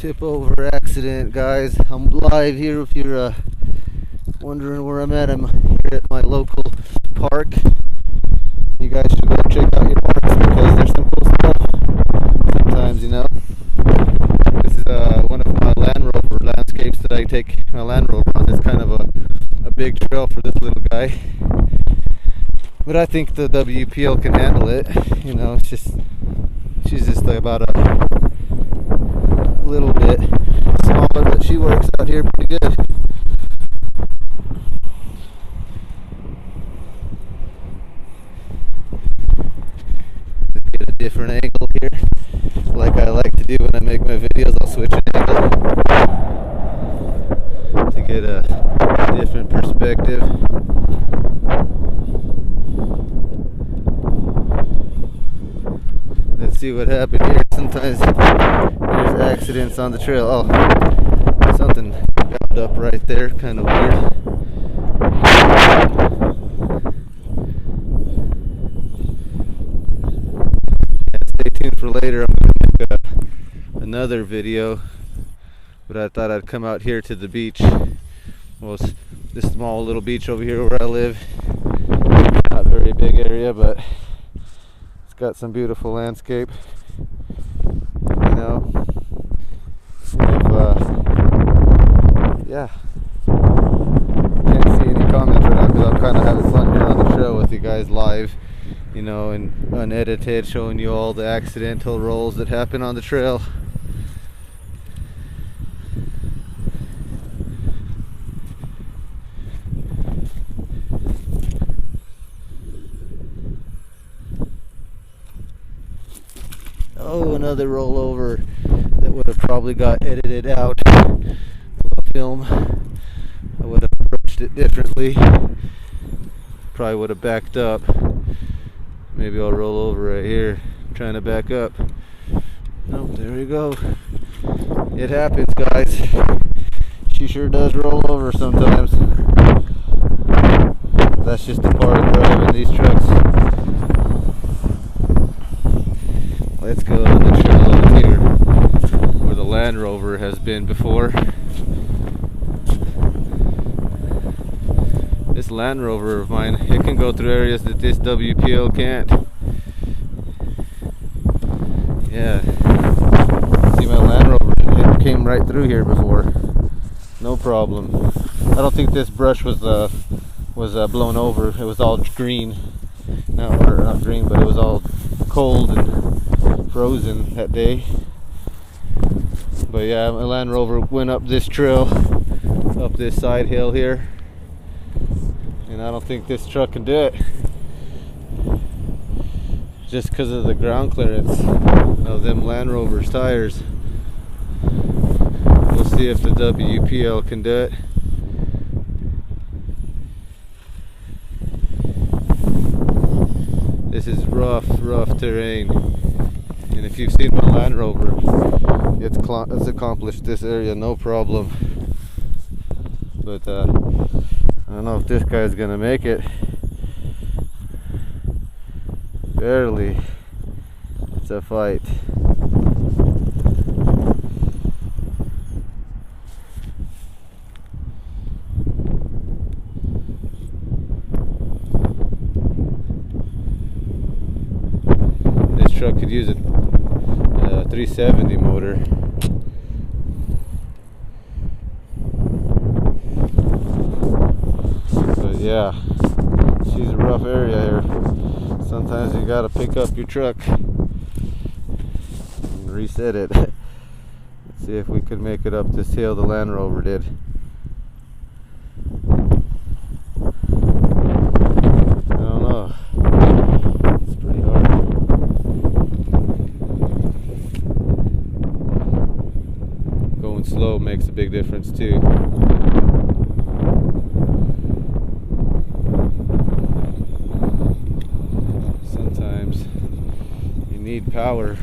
Tip over accident, guys. I'm live here. If you're wondering where I'm at, I'm here at my local park. You guys should go check out your parks because there's some cool stuff sometimes, you know. This is one of my Land Rover landscapes that I take my Land Rover on. It's kind of a big trail for this little guy, but I think the WPL can handle it. You know, she's just about a little bit smaller, but she works out here pretty good. Let's get a different angle here, like I like to do when I make my videos. I'll switch an angle to get a different perspective. Let's see what happened here. Sometimes there's accidents on the trail. Oh, something got up right there, kind of weird. Stay tuned for later. I'm going to make another video, but I thought I'd come out here to the beach. Well, it's this small little beach over here where I live. Not a very big area, but it's got some beautiful landscape. You know, yeah, can't see any comments right now because I'm kind of having fun here on the trail with you guys live, you know, and unedited, showing you all the accidental rolls that happen on the trail. Oh, another rollover that would have probably got edited out of the film. I would have approached it differently. Probably would have backed up. Maybe I'll roll over right here, trying to back up. Oh, there we go. It happens, guys. She sure does roll over sometimes. That's just a part of driving these trucks. Let's go on the trail over here where the Land Rover has been before. This Land Rover of mine, it can go through areas that this WPL can't. Yeah. See, my Land Rover, it came right through here before. No problem. I don't think this brush was blown over. It was all green. No, or not green, but it was all cold and frozen that day. But yeah, my Land Rover went up this trail, up this side hill here, and I don't think this truck can do it just because of the ground clearance of them Land Rover's tires. We'll see if the WPL can do it. This is rough terrain. And if you've seen my Land Rover, it's accomplished this area no problem. But I don't know if this guy's gonna make it. Barely. It's a fight. This truck could use a 370 motor. But yeah, she's a rough area here. Sometimes you gotta pick up your truck and reset it. Let's see if we could make it up this hill the Land Rover did. I don't know. It's pretty hard. Going slow makes a big difference too. Sometimes you need power.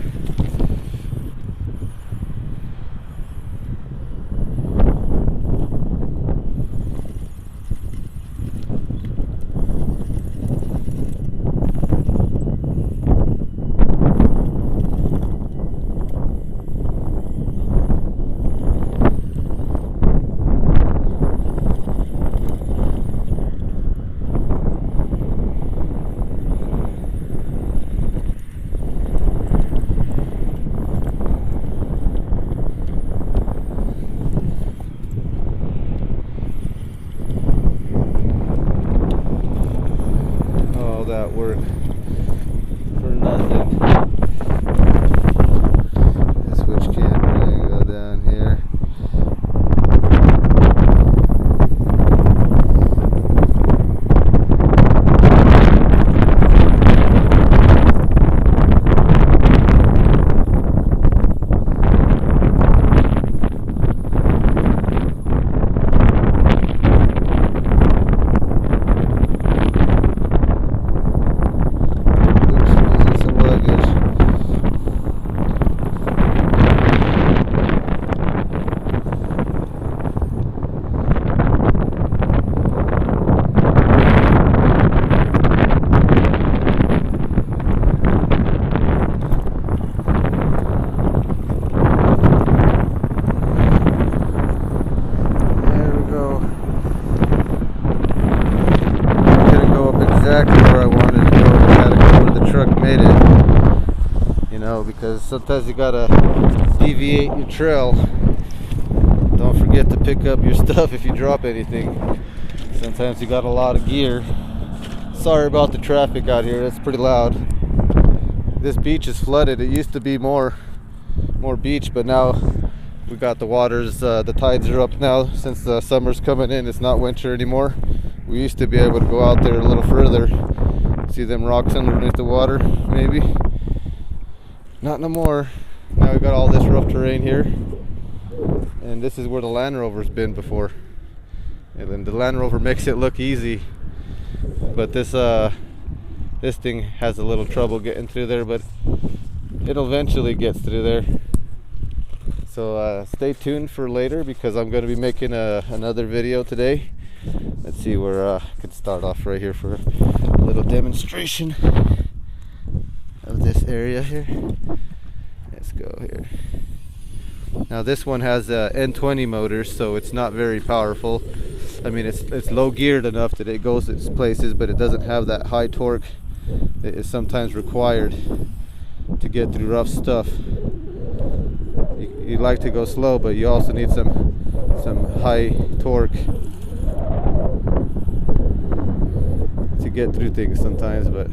that work for nothing. The switch camera and go down here. Exactly where I wanted to go. I had to go where the truck made it, you know, because sometimes you gotta deviate your trail. Don't forget to pick up your stuff if you drop anything. Sometimes you got a lot of gear. Sorry about the traffic out here, it's pretty loud. This beach is flooded. It used to be more beach, but now we got the waters, the tides are up now since the summer's coming in. It's not winter anymore. We used to be able to go out there a little further, see them rocks underneath the water, maybe. Not no more. Now we got all this rough terrain here, and this is where the Land Rover's been before. And then the Land Rover makes it look easy, but this thing has a little trouble getting through there, but it'll eventually get through there. So stay tuned for later, because I'm going to be making another video today. Let's see where I could start off right here for a little demonstration of this area here. Let's go here. Now this one has N20 motors, so it's not very powerful. I mean, it's low geared enough that it goes its places, but it doesn't have that high torque that is sometimes required to get through rough stuff. You like to go slow, but you also need some high torque to get through things sometimes. But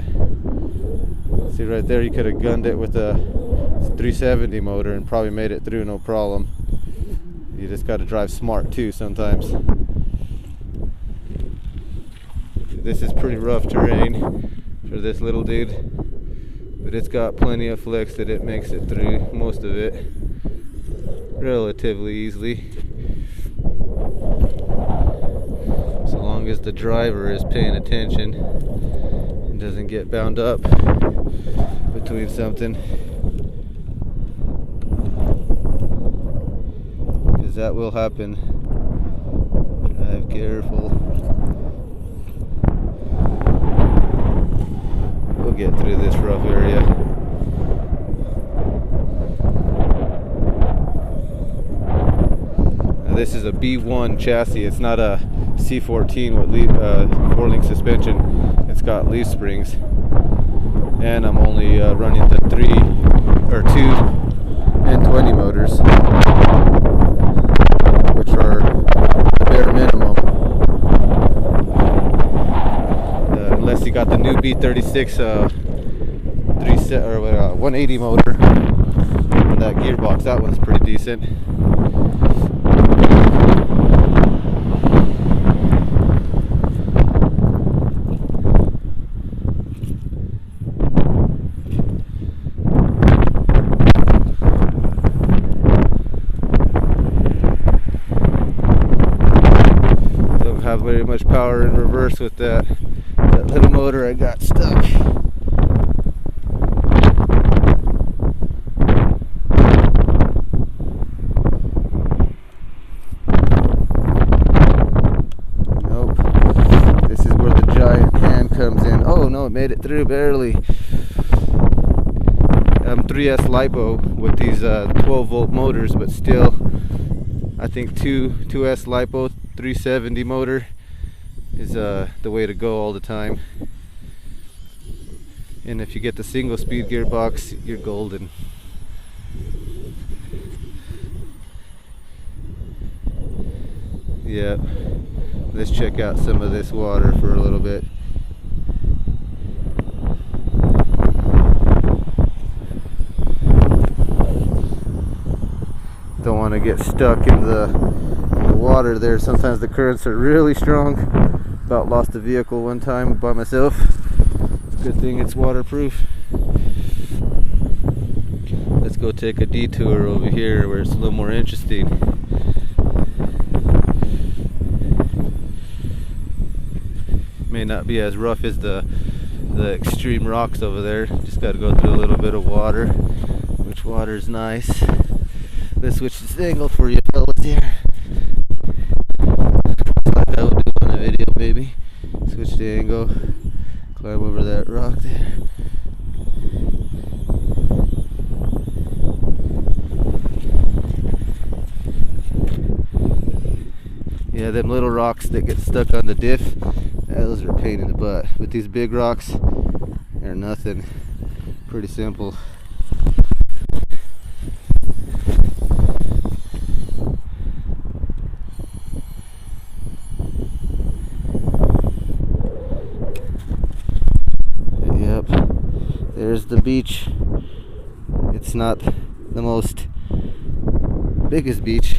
see right there, you could have gunned it with a 370 motor and probably made it through no problem. You just got to drive smart too sometimes. This is pretty rough terrain for this little dude, but it's got plenty of flex that it makes it through most of it relatively easily, so long as the driver is paying attention and doesn't get bound up between something, because that will happen. Drive careful. We'll get through this rough area. This is a B1 chassis. It's not a C14 with four-link suspension. It's got leaf springs, and I'm only running the 2 N20 motors, which are the bare minimum. Unless you got the new B36 180 motor, and that gearbox, that one's pretty decent. Have very much power in reverse with that little motor. I got stuck. Nope. This is where the giant hand comes in. Oh no, it made it through barely. 3S LiPo with these 12 volt motors, but still I think 2S LiPo 370 motor is the way to go all the time. And if you get the single speed gearbox, you're golden. Yeah, let's check out some of this water for a little bit. want to get stuck in the water there. Sometimes the currents are really strong. About lost a vehicle one time by myself. Good thing it's waterproof. Let's go take a detour over here where it's a little more interesting. May not be as rough as the extreme rocks over there. Just got to go through a little bit of water, which water is nice. Let's switch this angle for you fellas here, like I would do on a video, baby. Switch the angle, climb over that rock there. Yeah, them little rocks that get stuck on the diff, those are a pain in the butt. But these big rocks, they're nothing. Pretty simple. Yep, there's the beach. It's not the most biggest beach.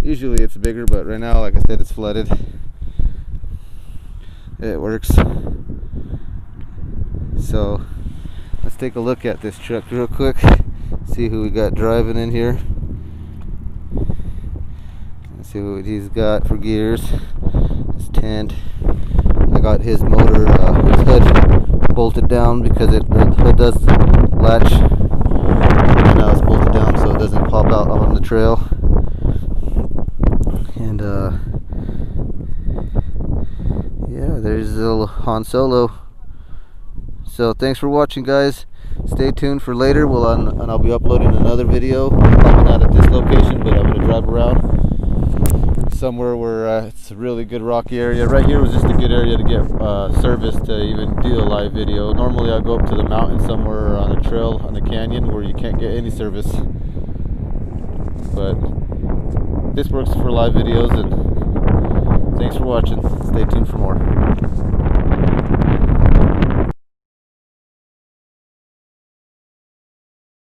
Usually it's bigger, but right now, like I said, it's flooded. It works. So let's take a look at this truck real quick. See who we got driving in here. Let's see what he's got for gears. His tent. I got his motor, his hood bolted down because the hood does latch. And now it's bolted down so it doesn't pop out on the trail. And yeah, there's a little Han Solo. So thanks for watching, guys. Stay tuned for later. And I'll be uploading another video. Probably not at this location, but I'm going to drive around somewhere where it's a really good rocky area. Right here was just a good area to get service to even do a live video. Normally I'll go up to the mountain somewhere on a trail on the canyon where you can't get any service. But this works for live videos, and thanks for watching. Stay tuned for more.